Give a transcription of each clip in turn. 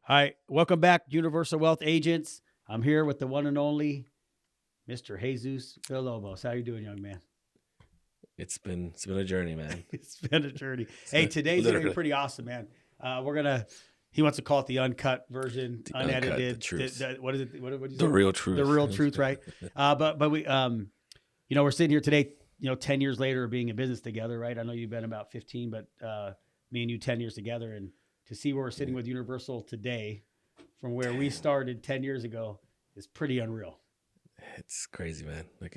Hi, welcome back, Universal Wealth Agents. I'm here with the one and only Mr. Jesus Villalobos. How you doing, young man? It's been a journey, man. It's been a journey. Hey, today's gonna be Literally pretty awesome, man. We're gonna. He wants to call it the uncut version, the uncut, the unedited. truth, What is it? What did you the say? real The truth. real truth, right? But we we're sitting here today. 10 years later, being in business together, right? I know you've been about 15, but me and you 10 years together, and to see where we're sitting with Universal today, from where we started 10 years ago, is pretty unreal. It's crazy, man. Like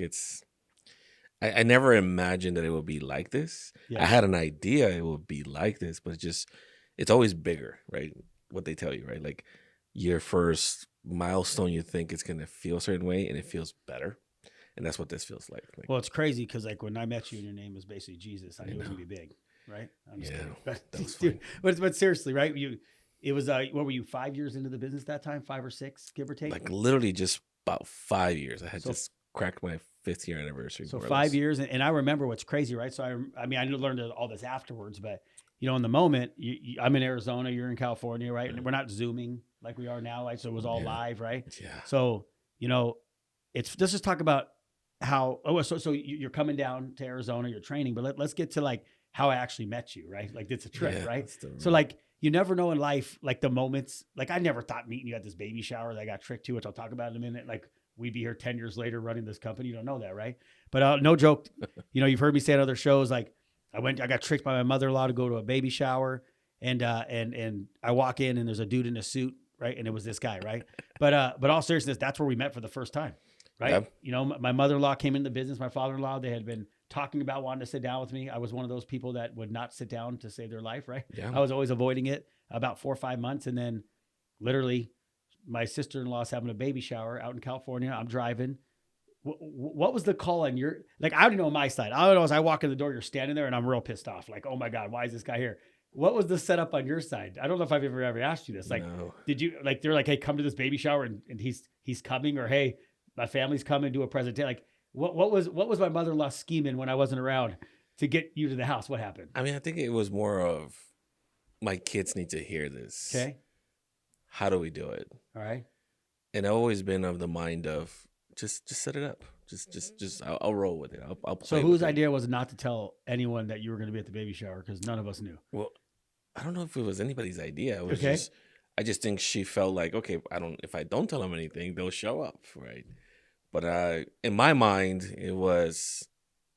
I never imagined that it would be like this. I Yeah. had an idea it would be like this, but it's always bigger, right? What they tell you, right? Like your first milestone, you think it's gonna feel a certain way, and it feels better, and that's what this feels like. Like, Well, it's crazy because like when I met you and your name was basically Jesus, I knew it was gonna be big, right? I'm just yeah, kidding. that was fun. But seriously, right? It was what were you 5 years into the business that time, 5 or 6, give or take? Like literally just about 5 years. I had So just cracked my 5th year anniversary. So more or 5 years, and I remember what's crazy, right? So I mean, I learned all this afterwards, but in the moment, I'm in Arizona, you're in California, right? And we're not zooming like we are now, right? So it was all Yeah. live, right? Yeah. So let's just talk about how. Oh, so you're coming down to Arizona, you're training, but let's get to like how I actually met you, right? Like it's a trip, Yeah, right? that's the- So like you never know in life, like the moments. Like I never thought meeting you at this baby shower that I got tricked to, which I'll talk about in a minute. Like we'd be here 10 years later running this company. You don't know that, right? But no joke. You've heard me say on other shows, like I got tricked by my mother-in-law to go to a baby shower, and I walk in and there's a dude in a suit, right? And it was this guy, right? But all seriousness, that's where we met for the first time, right? Yeah. My mother-in-law came into business. My father-in-law, they had been talking about wanting to sit down with me. I was one of those people that would not sit down to save their life, right? Yeah. I was always avoiding it about 4 or 5 months, and then literally my sister-in-law's having a baby shower out in California. I'm driving. What was the call on your, like, I don't know my side. I don't know, as I walk in the door, you're standing there and I'm real pissed off. Like, oh my God, why is this guy here? What was the setup on your side? I don't know if I've ever asked you this. Like, No. did you, like, they're like, hey, come to this baby shower and he's coming, or hey, my family's coming, do a presentation. Like, what was my mother-in-law scheming when I wasn't around to get you to the house? What happened? I mean, I think it was more of my kids need to hear this. Okay. How do we do it? All right. And I've always been of the mind of just set it up. Just I'll roll with it. I'll play. So whose with it. idea was it not to tell anyone that you were going to be at the baby shower? Because none of us knew. Well, I don't know if it was anybody's idea. It was Okay. I just think she felt like, okay, if I don't tell them anything, they'll show up, right? But in my mind, it was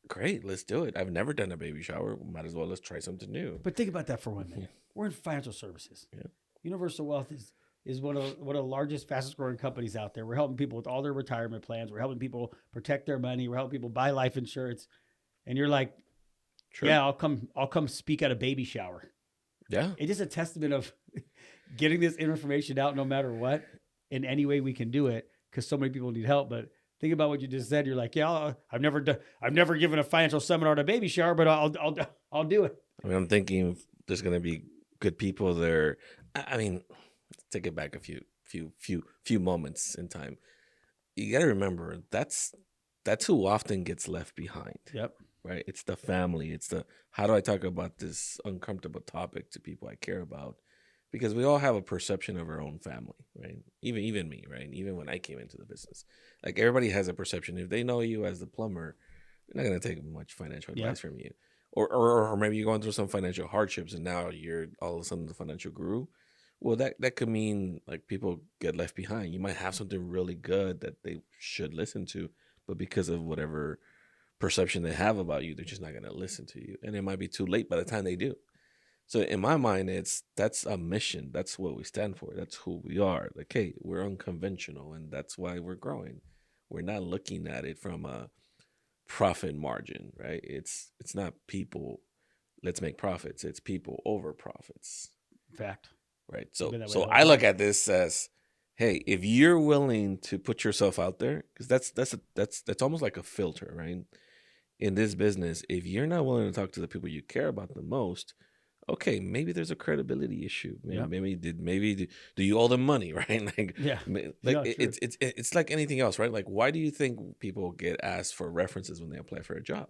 great. Let's do it. I've never done a baby shower. Might as well let's try something new. But think about that for 1 minute. We're in financial services. Yeah. Universal Wealth is one of the largest, fastest growing companies out there. We're helping people with all their retirement plans. We're helping people protect their money. We're helping people buy life insurance. And you're like, Sure. yeah, I'll come speak at a baby shower. Yeah. It's just a testament of getting this information out no matter what, in any way we can do it, because so many people need help. But think about what you just said. You're like, yeah, I've never given a financial seminar at a baby shower, but I'll do it. I mean, I'm thinking there's gonna be good people there. I mean, take it back a few moments in time. You got to remember that's who often gets left behind. Yep. Right. It's the family. It's the how do I talk about this uncomfortable topic to people I care about? Because we all have a perception of our own family, right? Even me, right? Even when I came into the business, like everybody has a perception. If they know you as the plumber, they're not gonna take much financial advice from you. Or maybe you're going through some financial hardships and now you're all of a sudden the financial guru. Well, that could mean like people get left behind. You might have something really good that they should listen to, but because of whatever perception they have about you, they're just not going to listen to you. And it might be too late by the time they do. So in my mind, that's a mission. That's what we stand for. That's who we are. Like, hey, we're unconventional, and that's why we're growing. We're not looking at it from a profit margin, right? It's not people, let's make profits. It's people over profits, Fact. right? Been that way So the whole I look time. at this as, hey, if you're willing to put yourself out there, because that's almost like a filter, right? In this business, if you're not willing to talk to the people you care about the most, okay, maybe there's a credibility issue. Yeah. Maybe do you owe them money, right? Like, Yeah. like Yeah, it's like anything else, right? Like, why do you think people get asked for references when they apply for a job?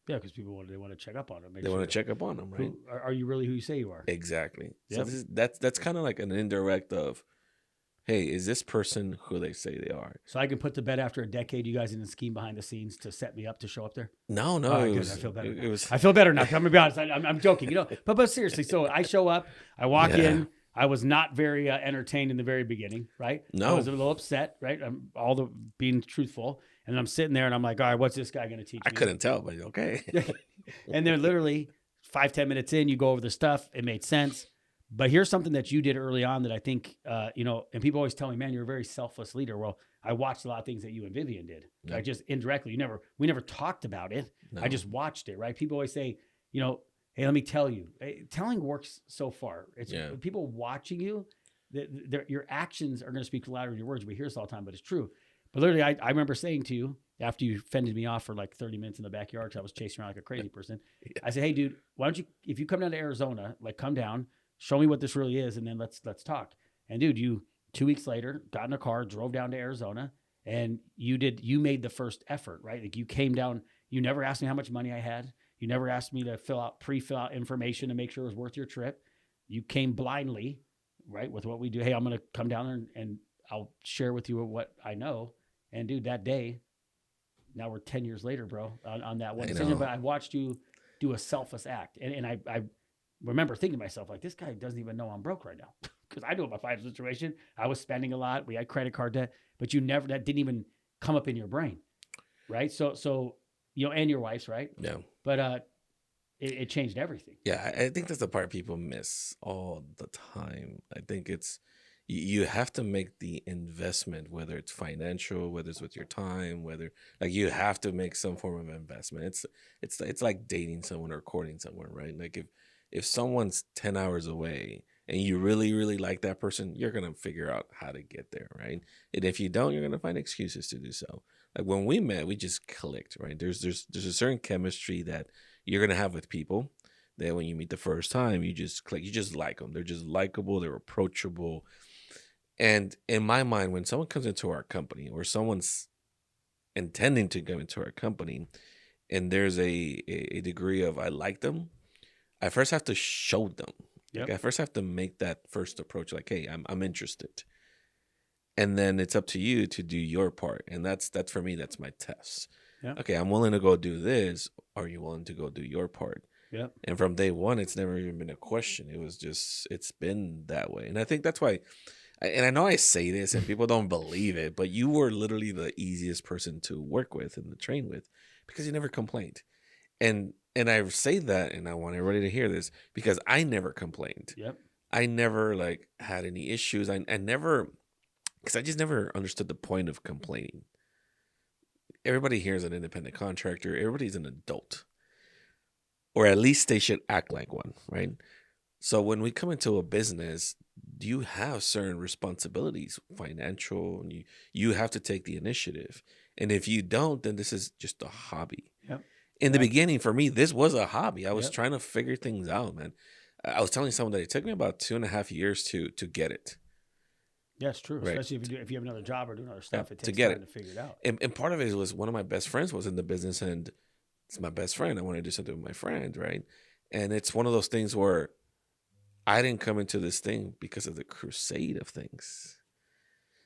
Yeah, because people they want to check up on them. They want to check up on them, right? Are you really who you say you are? Exactly. Yep. So that's kind of like an indirect of, hey, is this person who they say they are? So I can put to bed after a decade you guys didn't scheme behind the scenes to set me up to show up there? No, All right, it good. was, I feel better. it was, I feel better now. I'm gonna be honest. I'm joking, But seriously, so I show up, I walk Yeah. in. I was not very entertained in the very beginning, right? No. I was a little upset, right? I'm being truthful, and I'm sitting there, and I'm like, all right, what's this guy gonna teach me? I couldn't tell, but okay. And they're literally 5-10 minutes in, you go over the stuff. It made sense. But here's something that you did early on that I think, and people always tell me, man, you're a very selfless leader. Well, I watched a lot of things that you and Vivian did. Yeah. Like just indirectly, we never talked about it. No. I just watched it, right? People always say, hey, let me tell you. Telling works so far. It's people watching you, your actions are going to speak louder than your words. We hear this all the time, but it's true. But literally, I remember saying to you, after you fended me off for like 30 minutes in the backyard because I was chasing around like a crazy person, I said, hey, dude, why don't you, if you come down to Arizona, like come down, show me what this really is, and then let's talk. And dude, you 2 weeks later got in a car, drove down to Arizona, and you made the first effort, right? Like you came down, you never asked me how much money I had. You never asked me to pre-fill out information to make sure it was worth your trip. You came blindly, right, with what we do. Hey, I'm going to come down there and I'll share with you what I know. And dude, that day, now we're 10 years later, bro, on that one decision. But I watched you do a selfless act. And I remember thinking to myself, like, this guy doesn't even know I'm broke right now. Because I knew my financial situation. I was spending a lot. We had credit card debt. But that didn't even come up in your brain, right? So and your wife's, right? Yeah. But it changed everything. Yeah, I think that's the part people miss all the time. I think it's you have to make the investment, whether it's financial, whether it's with your time, whether like you have to make some form of investment. It's like dating someone or courting someone, right? Like if someone's 10 hours away and you really, really like that person, you're gonna figure out how to get there, right? And if you don't, you're gonna find excuses to do so. Like when we met, we just clicked, right? There's a certain chemistry that you're gonna have with people that when you meet the first time, you just click, you just like them. They're just likable, they're approachable. And in my mind, when someone comes into our company or someone's intending to come into our company and there's a degree of I like them, I first have to show them. Yep. Like I first have to make that first approach, like, hey, I'm interested. And then it's up to you to do your part. And that's for me, that's my test. Yeah. Okay, I'm willing to go do this. Are you willing to go do your part? Yep. And from day one, it's never even been a question. It's been that way. And I think that's why, and I know I say this and people don't believe it, but you were literally the easiest person to work with and to train with because you never complained. And I say that, and I want everybody to hear this because I never complained. Yep. I never had any issues. I never, because I just never understood the point of complaining. Everybody here is an independent contractor. Everybody's an adult, or at least they should act like one, right? So when we come into a business, you have certain responsibilities, financial, and you have to take the initiative. And if you don't, then this is just a hobby. Yep. In the beginning, for me, this was a hobby. I was Yep. trying to figure things out, man. I was telling someone that it took me about 2.5 years to get it. Yeah, it's true. Right. Especially if you have another job or doing other stuff, it to takes get time it. to figure it out. And part of it was one of my best friends was in the business, and it's my best friend. I want to do something with my friend, right? And it's one of those things where I didn't come into this thing because of the crusade of things.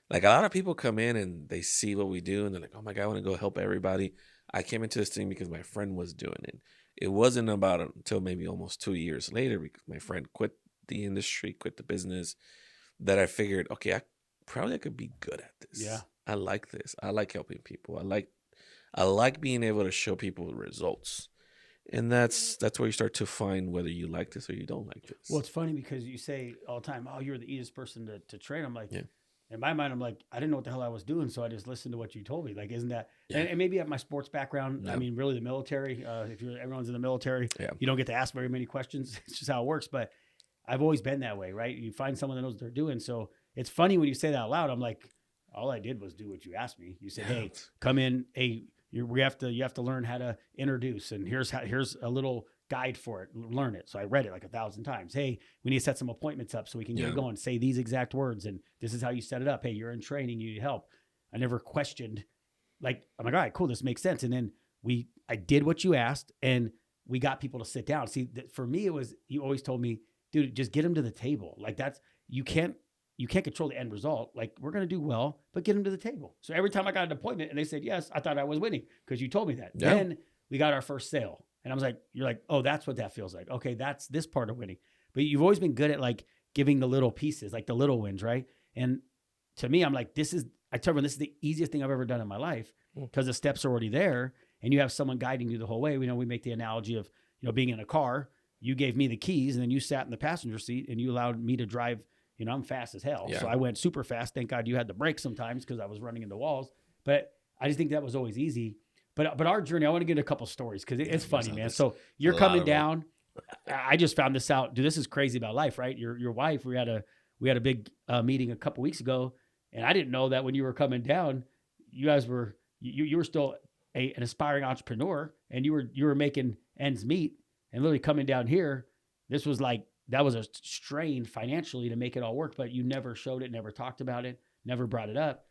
Like a lot of people come in and they see what we do and they're like, oh my God, I want to go help everybody. I came into this thing because my friend was doing it. It wasn't about until maybe almost 2 years later because my friend quit the industry, quit the business, that I figured, okay, I could be good at this. Yeah. I like this. I like helping people. I like being able to show people results. And that's where you start to find whether you like this or you don't like this. Well, it's funny because you say all the time, oh, you're the easiest person to train. I'm like, Yeah. In my mind, I'm like, I didn't know what the hell I was doing, so I just listened to what you told me. Like, isn't that? Yeah. And maybe at my sports background, Yeah. I mean, really the military. If everyone's in the military, Yeah. you don't get to ask very many questions. It's just how it works. But I've always been that way, right? You find someone that knows what they're doing. So it's funny when you say that out loud. I'm like, all I did was do what you asked me. You said, hey, come in. Hey, you have to learn how to introduce, and here's a little guide for it. Learn it. So I read it like 1,000 times. Hey, we need to set some appointments up so we can get it going. Say these exact words, and this is how you set it up. Hey, you're in training. You need help. I never questioned. Like, I'm like, all right, cool. This makes sense. And then I did what you asked, and we got people to sit down. See, for me, it was, you always told me, dude, just get them to the table. Like you can't control the end result. Like, we're going to do well, but get them to the table. So every time I got an appointment and they said yes, I thought I was winning because you told me that. Yeah. Then we got our first sale. And I was like, you're like, oh, that's what that feels like. Okay, that's this part of winning. But you've always been good at like giving the little pieces, like the little wins, right? And to me, I'm like, I tell everyone, this is the easiest thing I've ever done in my life because the steps are already there and you have someone guiding you the whole way. We make the analogy of, being in a car. You gave me the keys and then you sat in the passenger seat and you allowed me to drive. I'm fast as hell. Yeah. So I went super fast. Thank God you had the brakes sometimes because I was running into walls. But I just think that was always easy. But our journey, I want to get a couple stories because it's funny, man. So you're coming down. I just found this out. Dude, this is crazy about life, right? Your wife, we had a big meeting a couple weeks ago, and I didn't know that when you were coming down, you guys were you were still an aspiring entrepreneur, and you were making ends meet, and literally coming down here. This was like, that was a strain financially to make it all work, but you never showed it, never talked about it, never brought it up.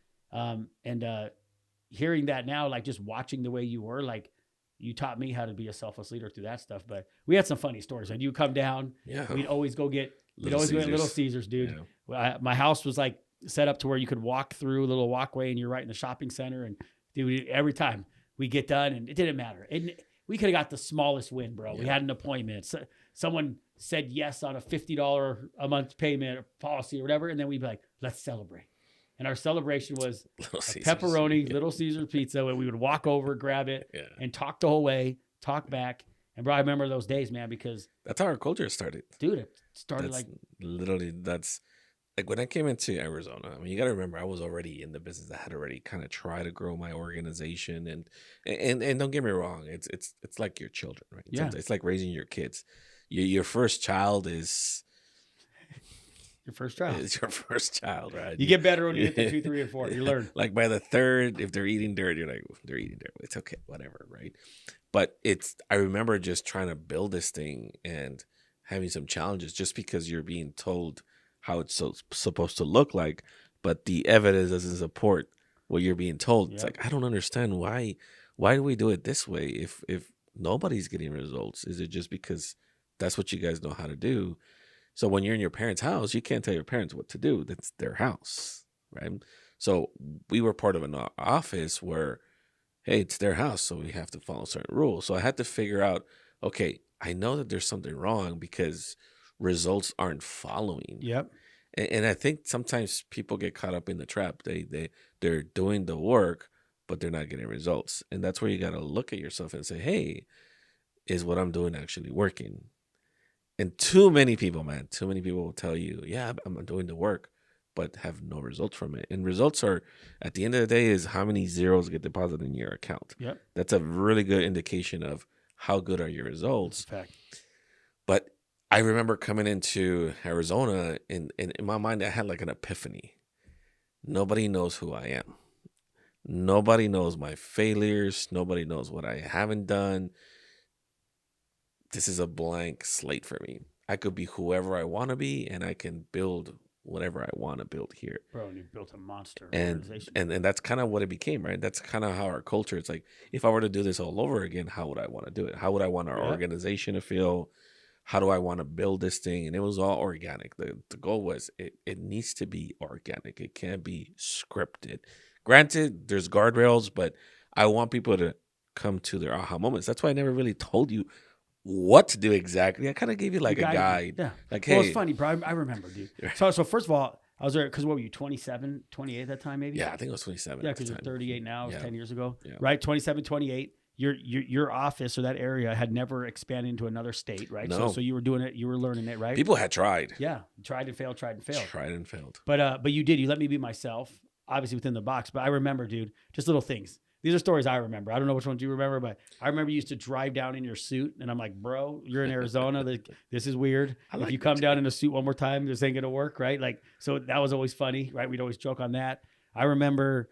Hearing that now, like just watching the way you were, like you taught me how to be a selfless leader through that stuff. But we had some funny stories. When you come down, we'd always go get Little Caesars, dude. Yeah. My house was like set up to where you could walk through a little walkway and you're right in the shopping center. And dude, every time we get done, and it didn't matter. We could have got the smallest win, bro. Yeah. We had an appointment. So someone said yes on a $50 a month payment or policy or whatever. And then we'd be like, let's celebrate. And our celebration was pepperoni, Little Caesars pizza, where we would walk over, grab it, and talk the whole way, talk back. And bro, I remember those days, man, because that's how our culture started. Dude, it started that's like when I came into Arizona. I mean, you got to remember, I was already in the business. I had already kind of tried to grow my organization, and don't get me wrong, it's like your children, right? It's like raising your kids. Your first child is. Your first child. It's your first child, right? You get better when you get to 2, 3, and 4. You learn. Like by the third, if they're eating dirt, you're like, they're eating dirt. It's okay, whatever, right? But I remember just trying to build this thing and having some challenges just because you're being told how it's supposed to look like, but the evidence doesn't support what you're being told. It's like, I don't understand why do we do it this way if nobody's getting results? Is it just because that's what you guys know how to do? So when you're in your parents' house, you can't tell your parents what to do. That's their house, right? So we were part of an office where, hey, it's their house, so we have to follow certain rules. So I had to figure out, okay, I know that there's something wrong because results aren't following. Yep. And I think sometimes people get caught up in the trap. They're doing the work, but they're not getting results. And that's where you got to look at yourself and say, hey, is what I'm doing actually working? And too many people will tell you, yeah, I'm doing the work, but have no results from it. And results are, at the end of the day, is how many zeros get deposited in your account. Yep. That's a really good indication of how good are your results. Fact. But I remember coming into Arizona, and in my mind, I had like an epiphany. Nobody knows who I am. Nobody knows my failures. Nobody knows what I haven't done. This is a blank slate for me. I could be whoever I want to be, and I can build whatever I want to build here. Bro, and you built a monster organization. And that's kind of what it became, right? That's kind of how our culture, it's like, if I were to do this all over again, how would I want to do it? How would I want our organization to feel? How do I want to build this thing? And it was all organic. The goal was it needs to be organic. It can't be scripted. Granted, there's guardrails, but I want people to come to their aha moments. That's why I never really told you what to do exactly. I kind of gave you like a guide. Yeah. Like, well, hey. it's funny, bro. I remember, dude. So first of all, I was there because what were you, 27, 28 at that time, maybe? Yeah, I think it was 27. Yeah, because you're 38 now. It was 10 years ago. Yeah. Right? 27, 28. Your office or that area had never expanded into another state, right? No. So you were doing it, you were learning it, right? People had tried. Yeah. Tried and failed. Tried and failed. But you did. You let me be myself, obviously within the box. But I remember, dude, just little things. These are stories I remember. I don't know which ones you remember, but I remember you used to drive down in your suit, and I'm like, bro, you're in Arizona. This is weird. If you come down in a suit one more time, this ain't gonna work, right? Like, so that was always funny, right? We'd always joke on that. I remember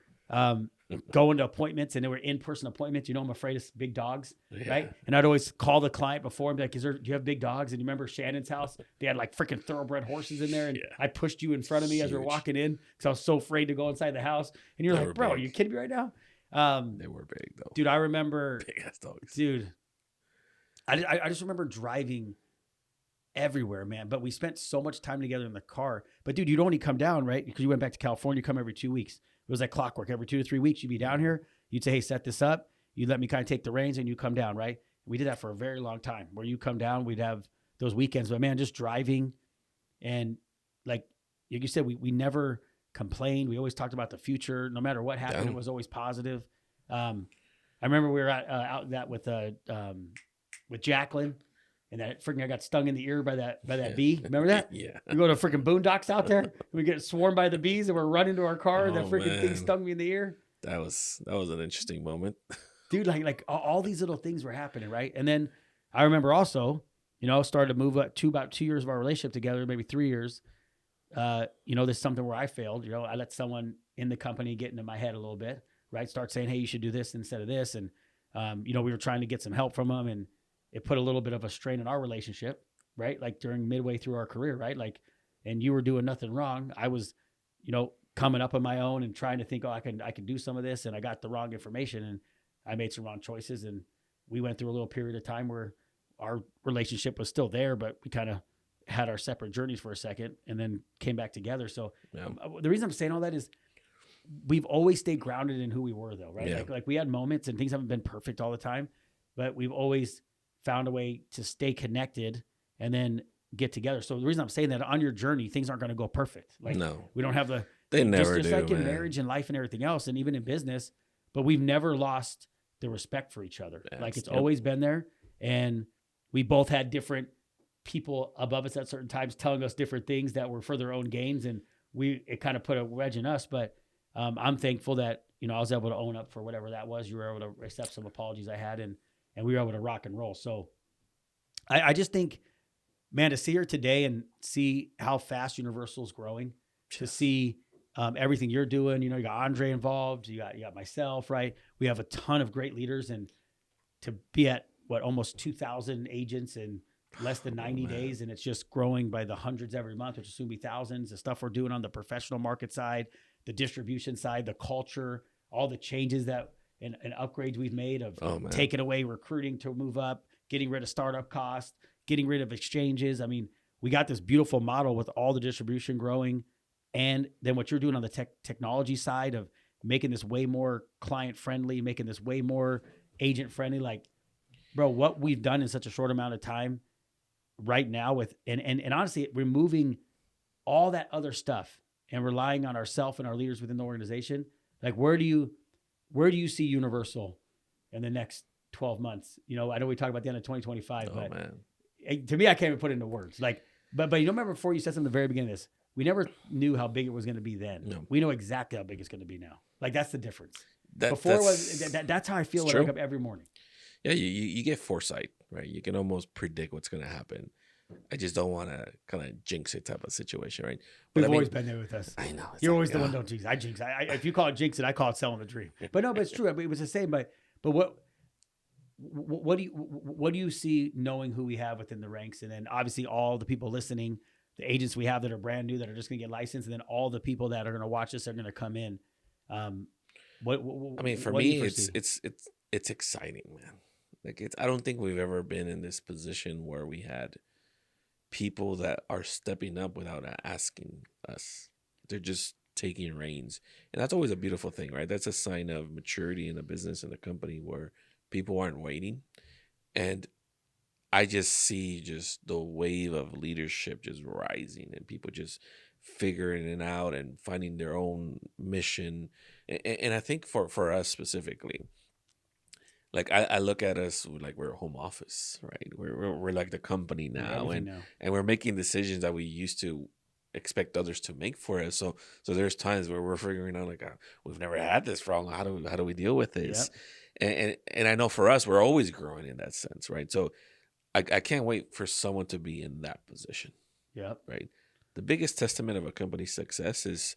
going to appointments, and they were in-person appointments. You know, I'm afraid of big dogs, right? And I'd always call the client before and be like, do you have big dogs? And you remember Shannon's house? They had like freaking thoroughbred horses in there, and I pushed you in front of me as we were walking in because I was so afraid to go inside the house. And you're like, bro, are you kidding me right now? They were big though. Dude, I remember, Big ass dogs. dude, I just remember driving everywhere, man. But we spent so much time together in the car. But dude, you'd only come down, right? Because you went back to California, you come every 2 weeks. It was like clockwork. Every 2 to 3 weeks, you'd be down here. You'd say, hey, set this up. You'd let me kind of take the reins and you come down, right? We did that for a very long time where you come down, we'd have those weekends. But man, just driving and like you said, we never complained. We always talked about the future. No matter what happened, it was always positive. I remember we were out that with Jacqueline. And that freaking I got stung in the ear by that bee. Remember that? Yeah. We go to freaking boondocks out there. We get swarmed by the bees, and we're running to our car. And that freaking thing stung me in the ear. That was an interesting moment, dude. Like all these little things were happening, right? And then I remember also, started to move up to about 2 years of our relationship together, maybe 3 years. This is something where I failed. I let someone in the company get into my head a little bit, right? Start saying, hey, you should do this instead of this, and we were trying to get some help from them, and it put a little bit of a strain in our relationship, right? Like during midway through our career, right? Like, and you were doing nothing wrong. I was, coming up on my own and trying to think, I can do some of this. And I got the wrong information and I made some wrong choices. And we went through a little period of time where our relationship was still there, but we kind of had our separate journeys for a second and then came back together. So the reason I'm saying all that is we've always stayed grounded in who we were though, right? Yeah. Like we had moments and things haven't been perfect all the time, but we've always found a way to stay connected and then get together. So the reason I'm saying that on your journey, things aren't going to go perfect. Like we don't have they never just do, like in man. marriage and life and everything else. And even in business, but we've never lost the respect for each other. Yes. Like it's always been there. And we both had different people above us at certain times telling us different things that were for their own gains. And it kind of put a wedge in us, but I'm thankful that, I was able to own up for whatever that was. You were able to accept some apologies I had and we were able to rock and roll. So I just think, man, to see her today and see how fast Universal's growing, to see everything you're doing, you got Andre involved, you got myself, right? We have a ton of great leaders, and to be at almost 2,000 agents in less than 90 days, and it's just growing by the hundreds every month, which will soon be thousands. The stuff we're doing on the professional market side, the distribution side, the culture, all the changes that and upgrades we've made of taking away recruiting to move up, getting rid of startup costs, getting rid of exchanges. I mean, we got this beautiful model with all the distribution growing. And then what you're doing on the technology side of making this way more client friendly, making this way more agent friendly. Like, bro, what we've done in such a short amount of time right now with, and honestly, removing all that other stuff and relying on ourselves and our leaders within the organization. Like, where do you see Universal in the next 12 months? I know we talk about the end of 2025, but to me, I can't even put it into words. Like, but remember before you said something at the very beginning of this, we never knew how big it was going to be then. No. We know exactly how big it's going to be now. Like, that's the difference. That's how I feel when I wake up every morning. Yeah, you get foresight, right? You can almost predict what's going to happen. I just don't want to kind of jinx it type of situation, right? But We've always been there with us. I know. You're always the one don't jinx. I jinx. If you call it jinx it, I call it selling the dream. But no, but it's true. I mean, it was the same. But what do you see knowing who we have within the ranks, and then obviously all the people listening, the agents we have that are brand new that are just going to get licensed, and then all the people that are going to watch this are going to come in. For me, it's exciting, man. Like I don't think we've ever been in this position where we had people that are stepping up without asking us. They're just taking reins. And that's always a beautiful thing, right? That's a sign of maturity in a business and a company where people aren't waiting. And I just see just the wave of leadership just rising and people just figuring it out and finding their own mission. And I think for us specifically, like I look at us like we're a home office, right? We're like the company now, and we're making decisions that we used to expect others to make for us. So there's times where we're figuring out like we've never had this wrong. How do we deal with this? Yep. And I know for us, we're always growing in that sense, right? So I can't wait for someone to be in that position. Yep. Right. The biggest testament of a company's success is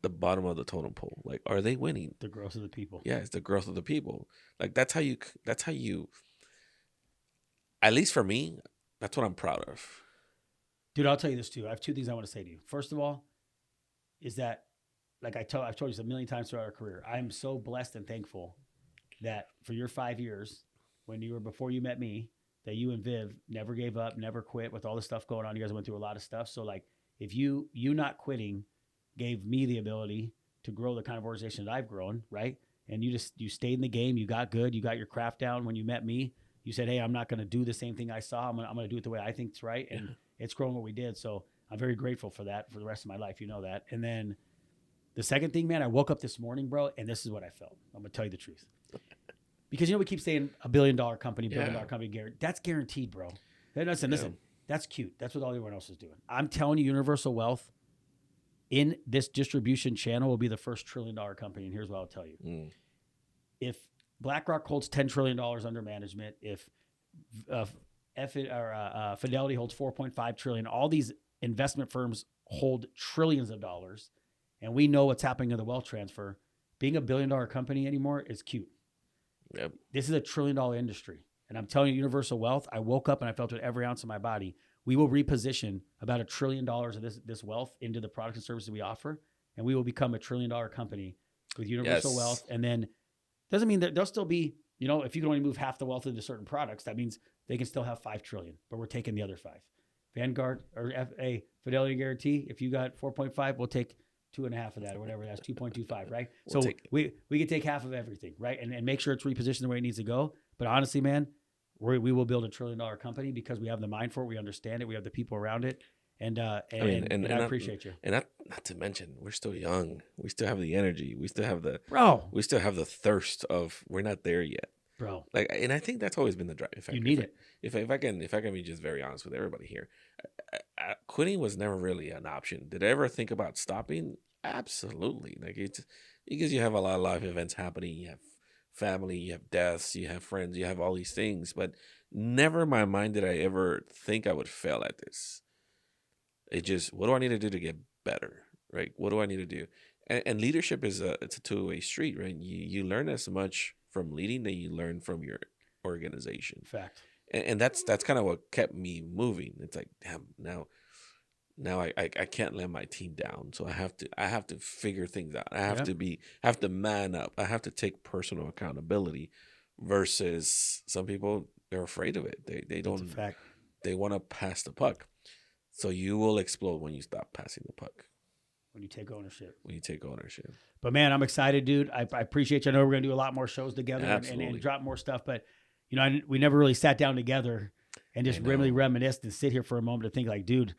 the bottom of the totem pole. Like, are they winning? The growth of the people. Yeah, it's the growth of the people. Like that's how you, at least for me, that's what I'm proud of. Dude, I'll tell you this too. I have two things I want to say to you. First of all, is that like I've told you this a million times throughout our career, I'm so blessed and thankful that for your 5 years, before you met me, that you and Viv never gave up, never quit with all the stuff going on. You guys went through a lot of stuff. So like, if you not quitting gave me the ability to grow the kind of organization that I've grown, right? And you stayed in the game. You got good. You got your craft down. When you met me, you said, hey, I'm not going to do the same thing I saw. I'm going to do it the way I think is right. And it's grown what we did. So I'm very grateful for that for the rest of my life. You know that. And then the second thing, man, I woke up this morning, bro, and this is what I felt. I'm going to tell you the truth. Because, we keep saying $1 billion company, $1 billion company. That's guaranteed, bro. Listen, that's cute. That's what everyone else is doing. I'm telling you, Universal Wealth in this distribution channel will be the first $1 trillion company. And here's what I'll tell you. If BlackRock holds $10 trillion under management, if Fidelity holds $4.5 trillion, all these investment firms hold trillions of dollars, and we know what's happening in the wealth transfer, being a $1 billion company anymore is cute. Yep. This is a $1 trillion industry. And I'm telling you, Universal Wealth, I woke up and I felt it every ounce of my body. We will reposition about $1 trillion of this wealth into the products and services we offer, and we will become $1 trillion company with Universal Wealth. And then doesn't mean that there'll still be, if you can only move half the wealth into certain products, that means they can still have $5 trillion, but we're taking the other 5. Vanguard or Fidelity Guarantee, if you got 4.5, we'll take 2.5 of that or whatever. That's 2.25, right? So we can take half of everything, right? And make sure it's repositioned the way it needs to go. But honestly, man, we will build $1 trillion company because we have the mind for it. We understand it. We have the people around it. And I appreciate you. And not to mention, we're still young. We still have the energy. We still have the We still have the thirst of we're not there yet, bro. And I think that's always been the driving factor. You need it. If I can be just very honest with everybody here, quitting was never really an option. Did I ever think about stopping? Absolutely. It's because you have a lot of life events happening. You have family, you have deaths, you have friends, you have all these things. But never in my mind did I ever think I would fail at this. It just, what do I need to do to get better, right? What do I need to do? And leadership it's a two-way street, right? You learn as much from leading that you learn from your organization. Fact. And that's kind of what kept me moving. It's like, damn, now I can't let my team down. So I have to figure things out. I have to man up. I have to take personal accountability versus some people, they're afraid of it. They don't, fact. They want to pass the puck. So you will explode when you stop passing the puck. When you take ownership. But man, I'm excited, dude. I appreciate you. I know we're going to do a lot more shows together and drop more stuff. But, we never really sat down together and just really reminisced and sit here for a moment to think like, dude,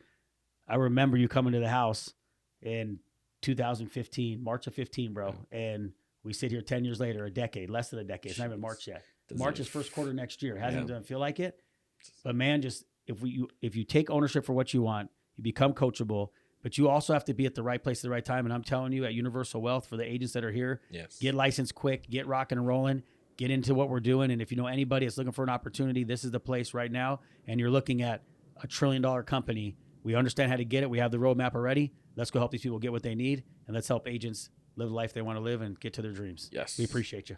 I remember you coming to the house in 2015, March of 15, bro. Yeah. And we sit here 10 years later, a decade, less than a decade. It's not even March yet. March is first quarter next year. It doesn't feel like it. But man, just if you take ownership for what you want, you become coachable, but you also have to be at the right place at the right time. And I'm telling you, at Universal Wealth, for the agents that are here, get licensed quick, get rocking and rolling, get into what we're doing. And if you know anybody that's looking for an opportunity, this is the place right now. And you're looking at $1 trillion company. We understand how to get it. We have the roadmap already. Let's go help these people get what they need, and let's help agents live the life they want to live and get to their dreams. Yes. We appreciate you.